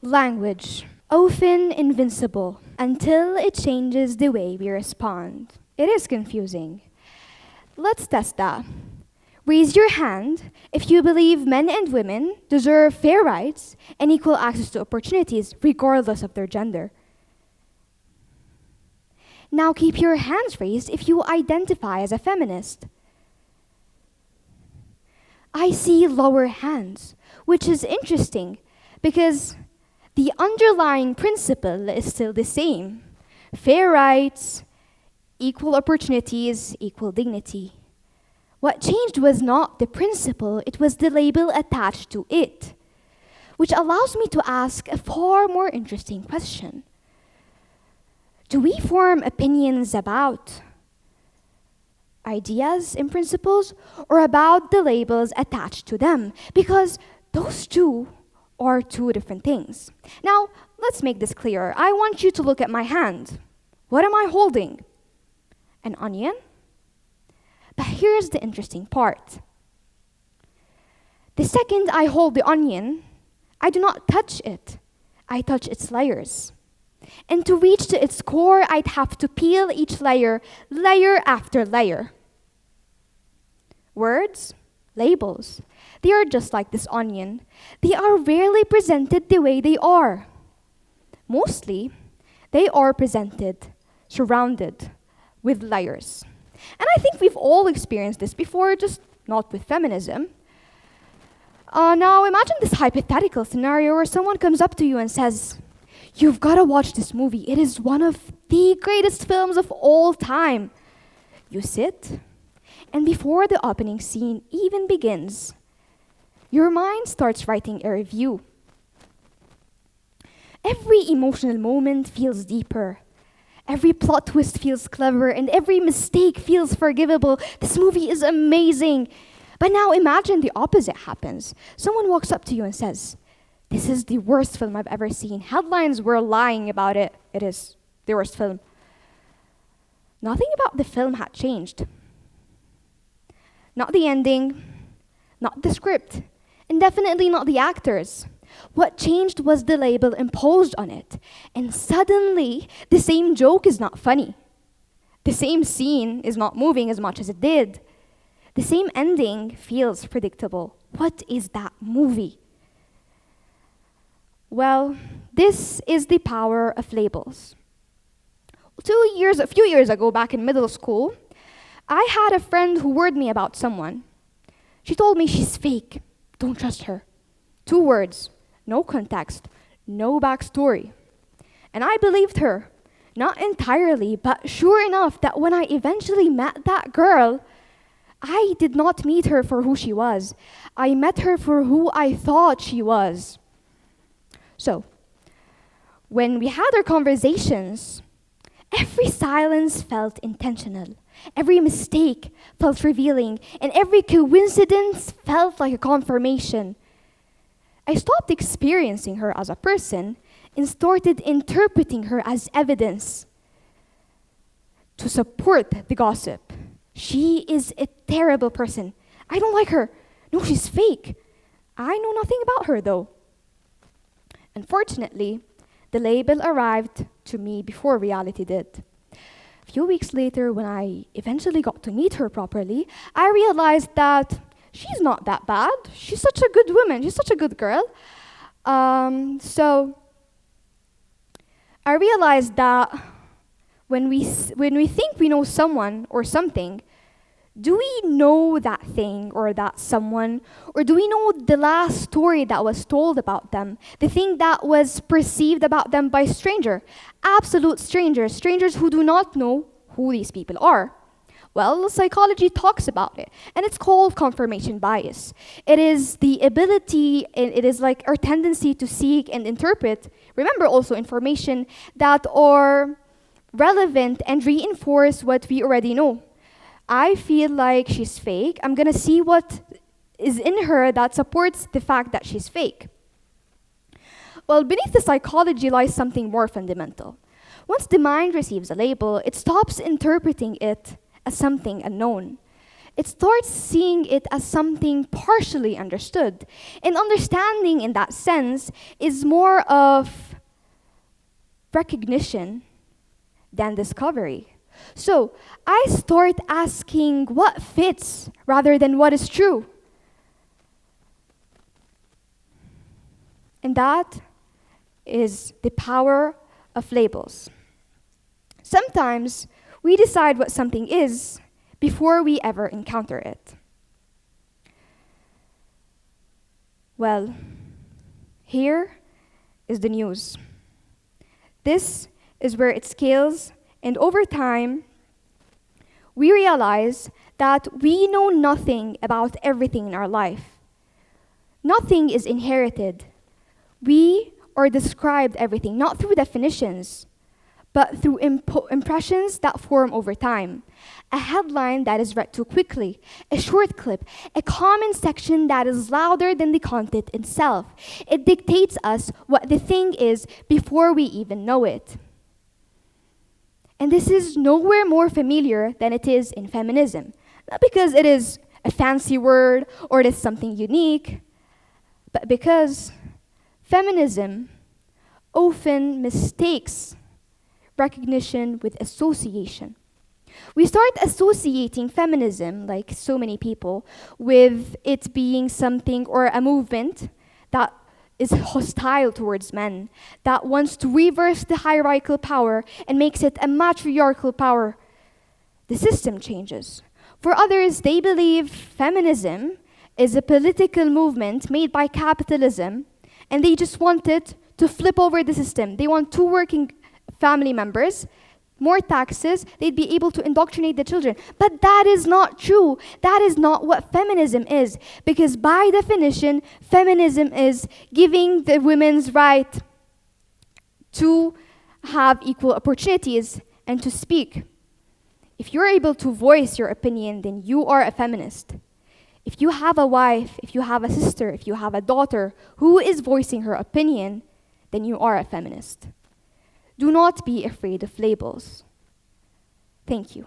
Language, often invincible until it changes the way we respond. It is confusing. Let's test that. Raise your hand if you believe men and women deserve fair rights and equal access to opportunities regardless of their gender. Now keep your hands raised if you identify as a feminist. I see lower hands, which is interesting because the underlying principle is still the same. Fair rights, equal opportunities, equal dignity. What changed was not the principle, it was the label attached to it, which allows me to ask a far more interesting question. Do we form opinions about ideas and principles or about the labels attached to them? Because those two are two different things. Now, let's make this clearer. I want you to look at my hand. What am I holding? An onion? But here's the interesting part. The second I hold the onion, I do not touch it. I touch its layers. And to reach to its core, I'd have to peel each layer, layer after layer. Words, labels, they are just like this onion. They are rarely presented the way they are. Mostly, they are presented surrounded with layers. And I think we've all experienced this before, just not with feminism. Now imagine this hypothetical scenario where someone comes up to you and says, "You've got to watch this movie. It is one of the greatest films of all time." You sit, and before the opening scene even begins, your mind starts writing a review. Every emotional moment feels deeper. Every plot twist feels clever, and every mistake feels forgivable. This movie is amazing. But now imagine the opposite happens. Someone walks up to you and says, "This is the worst film I've ever seen. Headlines were lying about it. It is the worst film." Nothing about the film had changed. Not the ending, not the script, and definitely not the actors. What changed was the label imposed on it. And suddenly, the same joke is not funny. The same scene is not moving as much as it did. The same ending feels predictable. What is that movie? Well, this is the power of labels. A few years ago, back in middle school, I had a friend who warned me about someone. She told me she's fake. Don't trust her. 2 words, no context, no backstory. And I believed her. Not entirely, but sure enough that when I eventually met that girl, I did not meet her for who she was. I met her for who I thought she was. So, when we had our conversations, every silence felt intentional. Every mistake felt revealing, and every coincidence felt like a confirmation. I stopped experiencing her as a person and started interpreting her as evidence to support the gossip. She is a terrible person. I don't like her. No, she's fake. I know nothing about her, though. Unfortunately, the label arrived to me before reality did. A few weeks later, when I eventually got to meet her properly, I realized that she's not that bad. She's such a good woman. She's such a good girl. So I realized that when we think we know someone or something, do we know that thing or that someone? Or do we know the last story that was told about them? The thing that was perceived about them by stranger? Absolute strangers. Strangers who do not know who these people are. Well, psychology talks about it, and it's called confirmation bias. It is the ability, it is like our tendency to seek and interpret, remember also information that are relevant and reinforce what we already know. I feel like she's fake. I'm gonna see what is in her that supports the fact that she's fake. Well, beneath the psychology lies something more fundamental. Once the mind receives a label, it stops interpreting it as something unknown. it starts seeing it as something partially understood. And understanding in that sense is more of recognition than discovery. So I start asking what fits rather than what is true. And that is the power of labels. Sometimes we decide what something is before we ever encounter it. Well, here is the news. This is where it scales, and over time, we realize that we know nothing about everything in our life. Nothing is inherited. We are described everything, not through definitions, but through impressions that form over time. A headline that is read too quickly, a short clip, a comment section that is louder than the content itself. It dictates us what the thing is before we even know it. And this is nowhere more familiar than it is in feminism. Not because it is a fancy word or it is something unique, but because feminism often mistakes recognition with association. We start associating feminism, like so many people, with it being something or a movement that is hostile towards men, that wants to reverse the hierarchical power and makes it a matriarchal power. The system changes. For others, they believe feminism is a political movement made by capitalism, and they just want it to flip over the system. They want two working family members, more taxes, they'd be able to indoctrinate the children. But that is not true. That is not what feminism is. Because by definition, feminism is giving the women's right to have equal opportunities and to speak. If you're able to voice your opinion, then you are a feminist. If you have a wife, if you have a sister, if you have a daughter who is voicing her opinion, then you are a feminist. Do not be afraid of labels. Thank you.